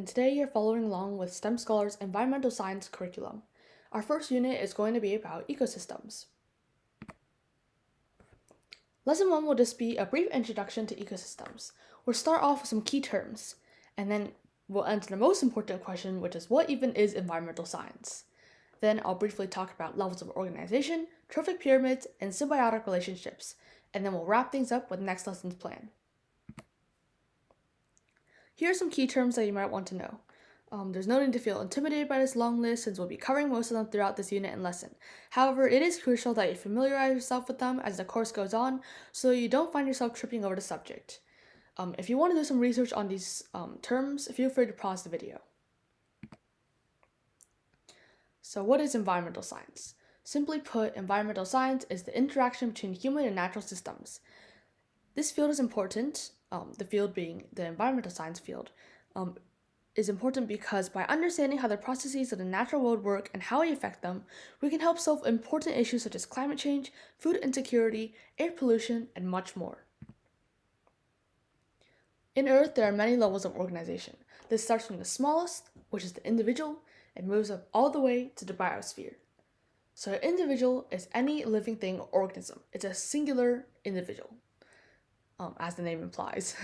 And today you're following along with STEM Scholars Environmental Science curriculum. Our first unit is going to be about ecosystems. Lesson 1 will just be a brief introduction to ecosystems. We'll start off with some key terms, and then we'll end the most important question, which is what even is environmental science? Then I'll briefly talk about levels of organization, trophic pyramids, and symbiotic relationships, and then we'll wrap things up with next lesson's plan. Here are some key terms that you might want to know. There's no need to feel intimidated by this long list since we'll be covering most of them throughout this unit and lesson. However, it is crucial that you familiarize yourself with them as the course goes on so you don't find yourself tripping over the subject. If you want to do some research on these terms, feel free to pause the video. So what is environmental science? Simply put, environmental science is the interaction between human and natural systems. This field is important, the field being the environmental science field, is important because by understanding how the processes of the natural world work and how we affect them, we can help solve important issues such as climate change, food insecurity, air pollution, and much more. In Earth, there are many levels of organization. This starts from the smallest, which is the individual, and moves up all the way to the biosphere. So an individual is any living thing or organism. It's a singular individual, as the name implies.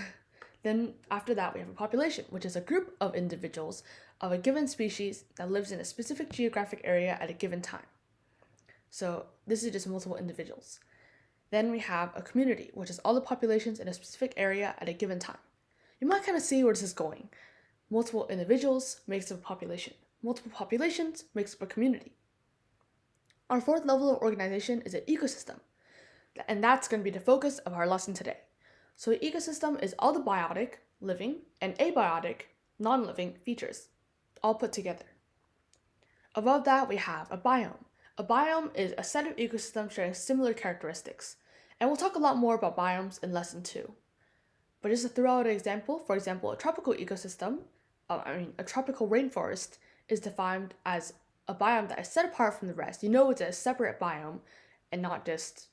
Then after that, we have a population, which is a group of individuals of a given species that lives in a specific geographic area at a given time. So this is just multiple individuals. Then we have a community, which is all the populations in a specific area at a given time. You might kind of see where this is going. Multiple individuals makes up a population. Multiple populations makes up a community. Our fourth level of organization is an ecosystem, and that's going to be the focus of our lesson today. So an ecosystem is all the biotic, living, and abiotic, non-living features, all put together. Above that, we have a biome. A biome is a set of ecosystems sharing similar characteristics, and we'll talk a lot more about biomes in lesson 2. But just to throw out an example, for example, a tropical ecosystem, a tropical rainforest is defined as a biome that is set apart from the rest. You know it's a separate biome and not just,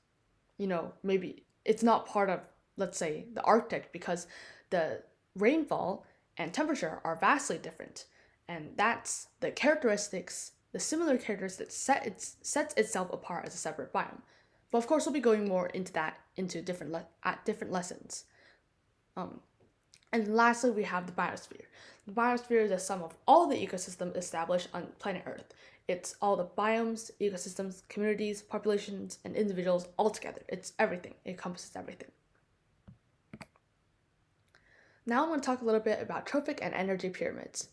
maybe it's not part of, let's say, the Arctic, because the rainfall and temperature are vastly different. And that's the characteristics, the similar characteristics sets itself apart as a separate biome. But of course, we'll be going more into that at different lessons. And lastly, we have the biosphere. The biosphere is a sum of all the ecosystems established on planet Earth. It's all the biomes, ecosystems, communities, populations, and individuals all together. It's everything. It encompasses everything. Now I'm going to talk a little bit about trophic and energy pyramids.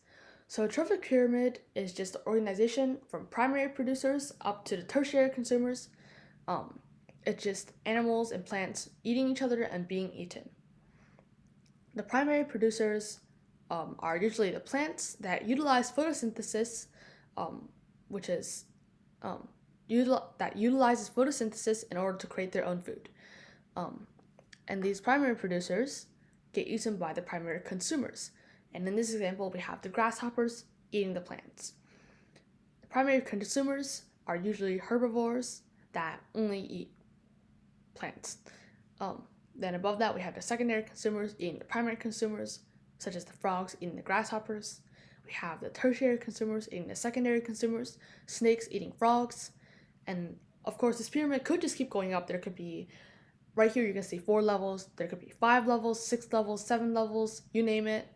So a trophic pyramid is just the organization from primary producers up to the tertiary consumers. It's just animals and plants eating each other and being eaten. The primary producers are usually the plants that utilize photosynthesis, that utilizes photosynthesis in order to create their own food. And these primary producers get eaten by the primary consumers. And in this example, we have the grasshoppers eating the plants. The primary consumers are usually herbivores that only eat plants. Then above that, we have the secondary consumers eating the primary consumers, such as the frogs eating the grasshoppers. We have the tertiary consumers eating the secondary consumers, snakes eating frogs. And of course, this pyramid could just keep going up. There could be, right here you can see 4 levels. There could be 5 levels, 6 levels, 7 levels, you name it.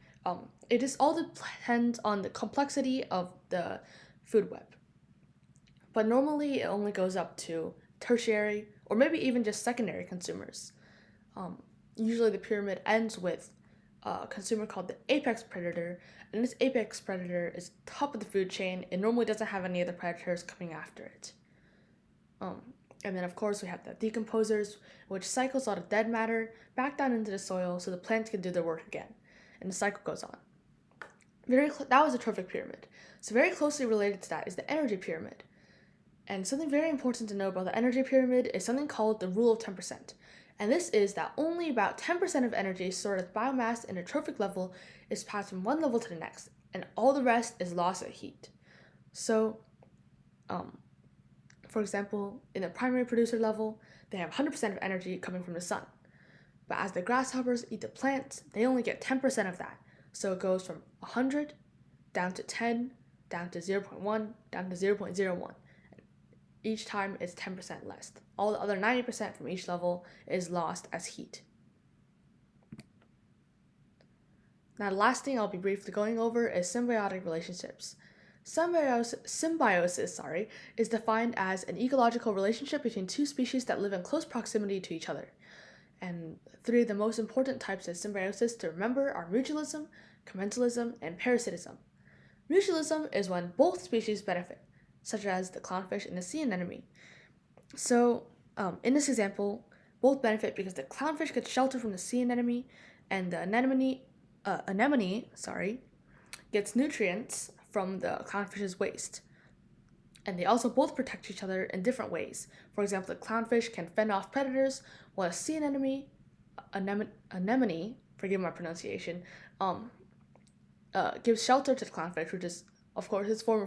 It just all depends on the complexity of the food web. But normally it only goes up to tertiary or maybe even just secondary consumers. Usually the pyramid ends with a consumer called the apex predator, and this apex predator is top of the food chain. It normally doesn't have any other predators coming after it. And then of course we have the decomposers, which cycles all the dead matter back down into the soil so the plants can do their work again, and the cycle goes on. That was a trophic pyramid. So very closely related to that is the energy pyramid. And something very important to know about the energy pyramid is something called the rule of 10%. And this is that only about 10% of energy stored as biomass in a trophic level is passed from one level to the next, and all the rest is lost at heat. So, for example, in the primary producer level, they have 100% of energy coming from the sun. But as the grasshoppers eat the plants, they only get 10% of that. So it goes from 100 down to 10, down to 0.1, down to 0.01. Each time is 10% less. All the other 90% from each level is lost as heat. Now, the last thing I'll be briefly going over is symbiotic relationships. Symbiosis is defined as an ecological relationship between two species that live in close proximity to each other. And three of the most important types of symbiosis to remember are mutualism, commensalism, and parasitism. Mutualism is when both species benefit, such as the clownfish and the sea anemone. So, in this example, both benefit because the clownfish gets shelter from the sea anemone, and the anemone gets nutrients from the clownfish's waste. And they also both protect each other in different ways. For example, the clownfish can fend off predators, while a sea anemone, forgive my pronunciation, gives shelter to the clownfish, which is, of course, its form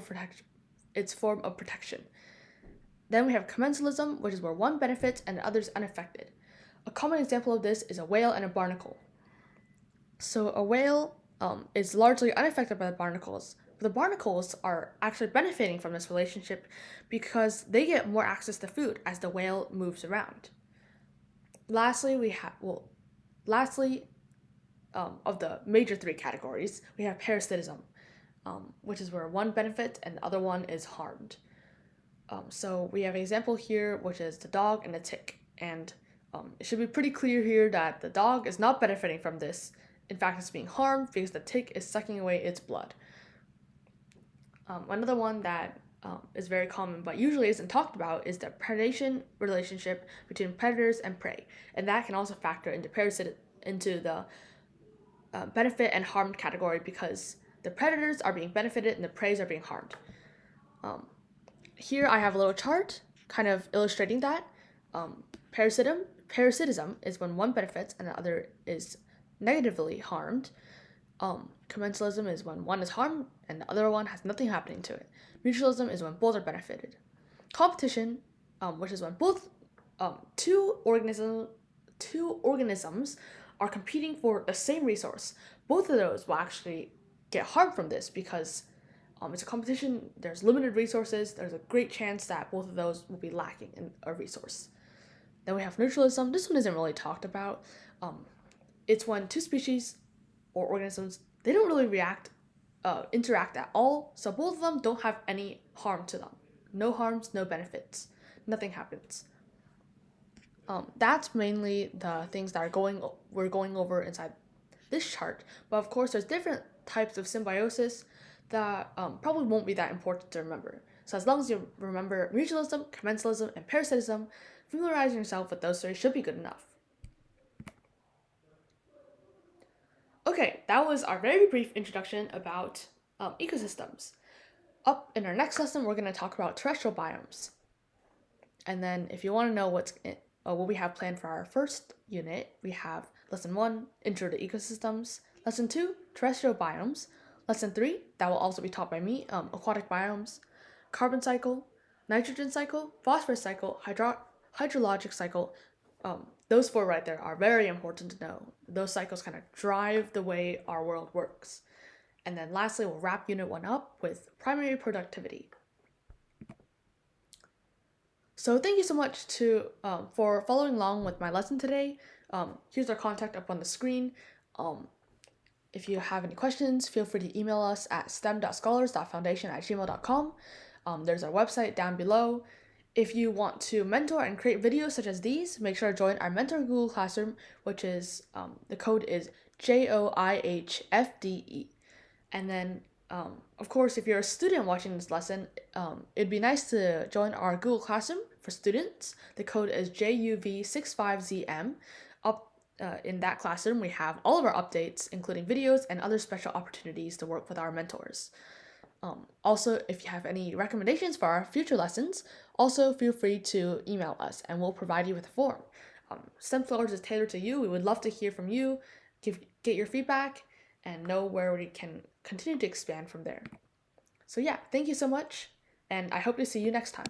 of protection. Then we have commensalism, which is where one benefits and the other is unaffected. A common example of this is a whale and a barnacle. So a whale is largely unaffected by the barnacles. But the barnacles are actually benefiting from this relationship because they get more access to food as the whale moves around. Lastly, of the major three categories, we have parasitism, which is where one benefits and the other one is harmed. So we have an example here, which is the dog and the tick. And it should be pretty clear here that the dog is not benefiting from this. In fact, it's being harmed because the tick is sucking away its blood. Another one that is very common but usually isn't talked about is the predation relationship between predators and prey. And that can also factor into the benefit and harmed category because the predators are being benefited and the preys are being harmed. Here I have a little chart kind of illustrating that. Parasitism is when one benefits and the other is negatively harmed. Commensalism is when one is harmed and the other one has nothing happening to it. Mutualism is when both are benefited. Competition, which is when both two organisms are competing for the same resource. Both of those will actually get harmed from this because it's a competition, there's limited resources, there's a great chance that both of those will be lacking in a resource. Then we have neutralism. This one isn't really talked about. It's when two species or organisms, they don't really interact at all, so both of them don't have any harm to them. No harms, no benefits. Nothing happens. That's mainly the things that we're going over inside this chart. But of course, there's different types of symbiosis that probably won't be that important to remember. So as long as you remember mutualism, commensalism, and parasitism, familiarizing yourself with those three should be good enough. Okay, that was our very brief introduction about ecosystems. Up in our next lesson, we're going to talk about terrestrial biomes. And then if you want to know what we have planned for our first unit, we have Lesson 1, Intro to Ecosystems, Lesson 2, Terrestrial Biomes, Lesson 3, that will also be taught by me, Aquatic Biomes, Carbon Cycle, Nitrogen Cycle, Phosphorus Cycle, Hydrologic Cycle. Those four right there are very important to know. Those cycles kind of drive the way our world works. And then lastly, we'll wrap Unit 1 up with primary productivity. So thank you so much for following along with my lesson today. Here's our contact up on the screen. If you have any questions, feel free to email us at stem.scholars.foundation@gmail.com. There's our website down below. If you want to mentor and create videos such as these, make sure to join our Mentor Google Classroom, which is, the code is JOIHFDE. And then, of course, if you're a student watching this lesson, it'd be nice to join our Google Classroom for students. The code is JUV65ZM. In that classroom, we have all of our updates, including videos and other special opportunities to work with our mentors. Also, if you have any recommendations for our future lessons, also feel free to email us and we'll provide you with a form. STEM Scholars is tailored to you. We would love to hear from you, get your feedback, and know where we can continue to expand from there. So yeah, thank you so much, and I hope to see you next time.